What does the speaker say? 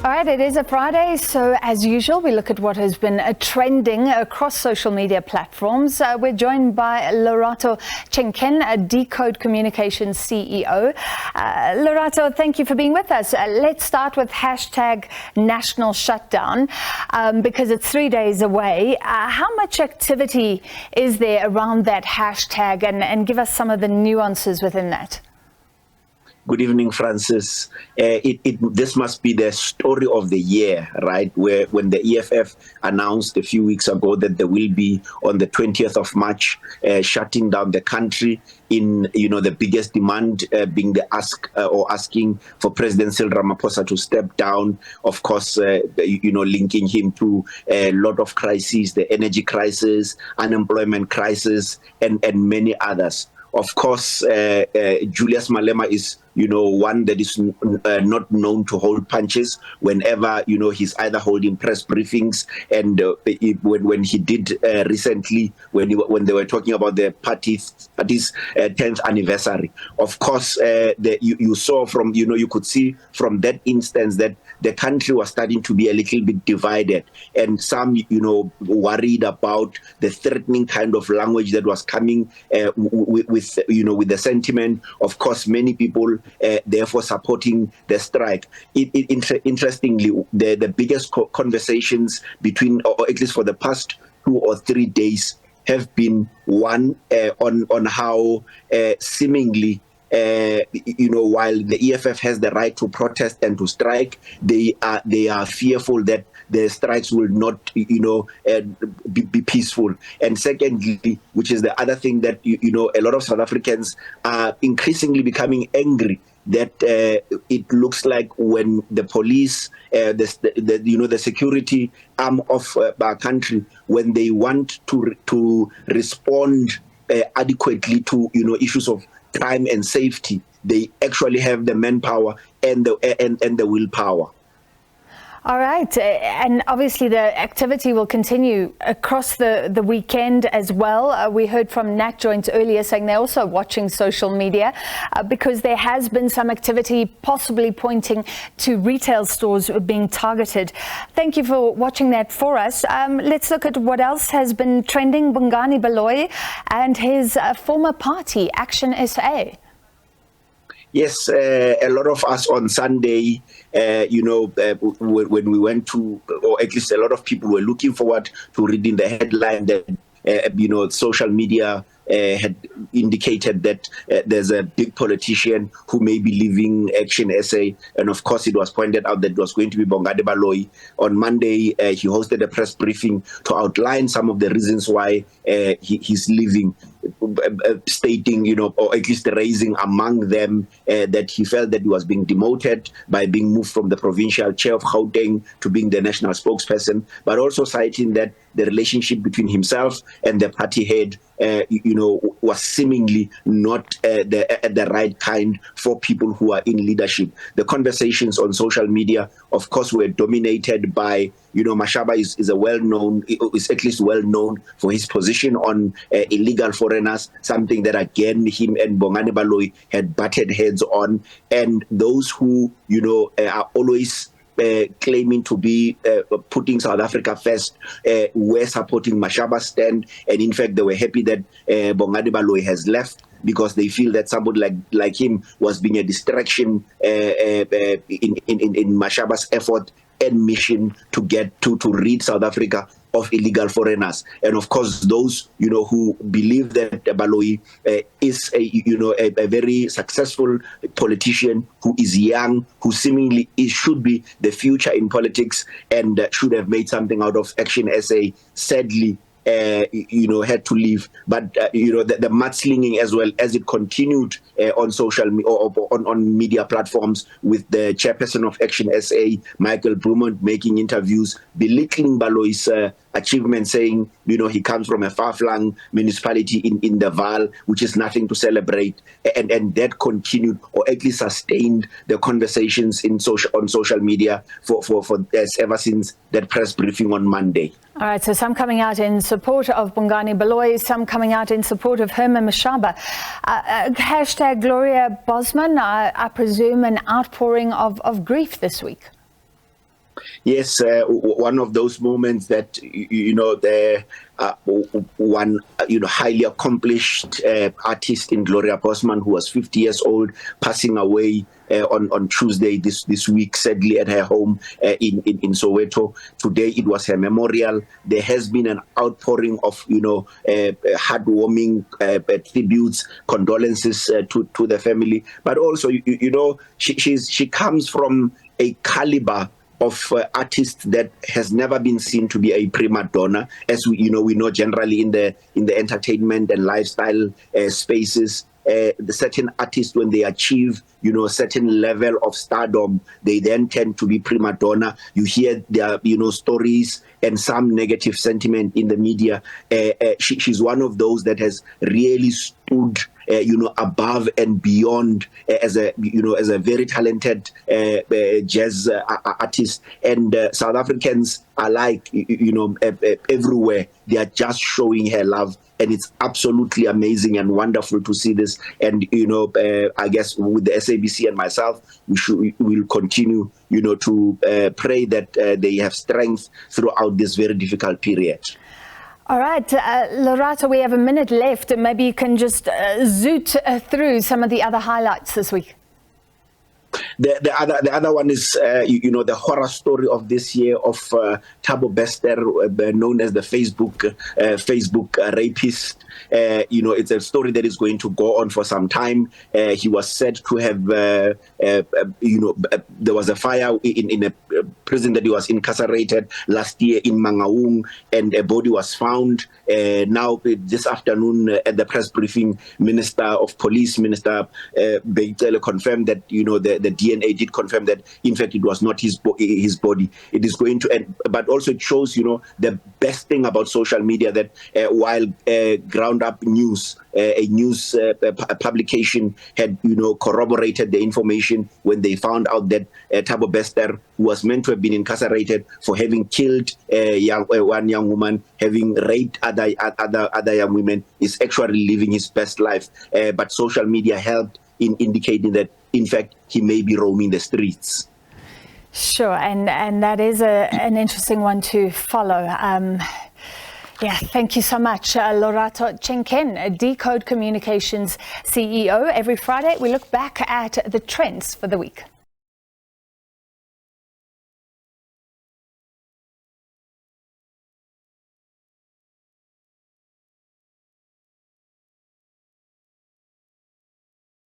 All right, it is a Friday, so as usual, we look at what has been trending across social media platforms. We're joined by Lorato Tshenkeng, Decode Communications CEO. Lorato, thank you for being with us. Let's start with hashtag national shutdown because it's 3 days away. How much activity is there around that hashtag, and give us some of the nuances within that? Good evening, Francis. This must be the story of the year, right? When the EFF announced a few weeks ago that there will be on the 20th of March shutting down the country in, the biggest demand being the asking for President Cyril Ramaphosa to step down. Of course, linking him to a lot of crises, the energy crisis, unemployment crisis, and many others. Of course, Julius Malema is, one that is not known to hold punches whenever, he's either holding press briefings. And when he did recently, when they were talking about the party's 10th anniversary, of course, you saw from, you could see from that instance that the country was starting to be a little bit divided, and some, worried about the threatening kind of language that was coming with the sentiment. Of course, many people therefore supporting the strike. Interestingly, the biggest conversations between, or at least for the past 2 or 3 days, have been one on how seemingly while the EFF has the right to protest and to strike, they are fearful that the strikes will not, be peaceful. And secondly, which is the other thing that a lot of South Africans are increasingly becoming angry, that it looks like when the police, the security arm of our country, when they want to respond adequately to issues of crime and safety, they actually have the manpower and the willpower. All right, and obviously the activity will continue across the weekend as well. We heard from Nat Joint earlier saying they're also watching social media because there has been some activity possibly pointing to retail stores being targeted. Thank you for watching that for us. Let's look at what else has been trending. Bongani Baloyi and his former party, Action SA. Yes, a lot of us on Sunday, when we went to, or at least a lot of people were looking forward to reading the headline that, social media had indicated that there's a big politician who may be leaving Action SA. And of course, it was pointed out that it was going to be Bongani Baloyi. On Monday, he hosted a press briefing to outline some of the reasons why he's leaving, stating, or at least raising among them that he felt that he was being demoted by being moved from the provincial chair of Gauteng to being the national spokesperson, but also citing that the relationship between himself and the party head was seemingly not the right kind for people who are in leadership. The conversations on social media, of course, were dominated by, Mashaba is at least well known for his position on illegal foreigners, something that again him and Bongani Baloyi had butted heads on, and those who are always claiming to be putting South Africa first, were supporting Mashaba's stand, and in fact they were happy that Bongani Baloyi has left, because they feel that somebody like him was being a distraction in Mashaba's effort and mission to get to rid South Africa of illegal foreigners. And of course, those who believe that Baloyi is a very successful politician who is young, who seemingly should be the future in politics and should have made something out of Action SA, sadly had to leave. But the mudslinging as well as it continued on social or on media platforms, with the chairperson of Action SA, Michael Brumont, making interviews belittling Baloyi's achievement, saying he comes from a far-flung municipality in the Vaal, which is nothing to celebrate, and that continued, or at least sustained, the conversations on social media for ever since that press briefing on Monday. All right, so some coming out in support of Bongani Baloyi, some coming out in support of Herman Mashaba. Hashtag Gloria Bosman, I presume an outpouring of grief this week. Yes, one of those moments that the one highly accomplished artist in Gloria Bosman, who was 50 years old, passing away on Tuesday this week, sadly at her home in Soweto. Today it was her memorial. There has been an outpouring of heartwarming tributes, condolences to the family, but also she comes from a caliber of artists that has never been seen to be a prima donna, as we know generally in the entertainment and lifestyle spaces. The certain artists, when they achieve a certain level of stardom, they then tend to be prima donna. You hear their stories and some negative sentiment in the media. She's one of those that has really stood above and beyond as a very talented jazz artist, and South Africans alike, everywhere, they are just showing her love, and it's absolutely amazing and wonderful to see this. And I guess with the SABC and myself, we will continue to pray that they have strength throughout this very difficult period. All right, Lorato, we have a minute left. Maybe you can just zoot through some of the other highlights this week. The other one is the horror story of this year of Thabo Bester, known as the Facebook rapist. It's a story that is going to go on for some time. He was said to have there was a fire in a prison that he was incarcerated last year in Mangaung, and a body was found. Now this afternoon at the press briefing, Minister of Police, Minister Beitele, confirmed that the DNA did confirm that in fact it was not his body. It is going to end, but also it shows the best thing about social media, that while ground up news, a news publication had corroborated the information when they found out that Thabo Bester, who was meant to have been incarcerated for having killed one young woman, having raped other young women, is actually living his best life. But social media helped in indicating that in fact he may be roaming the streets. Sure, and that is an interesting one to follow. Yeah, thank you so much, Lorato Tshenkeng, Decode Communications CEO. Every Friday we look back at the trends for the week.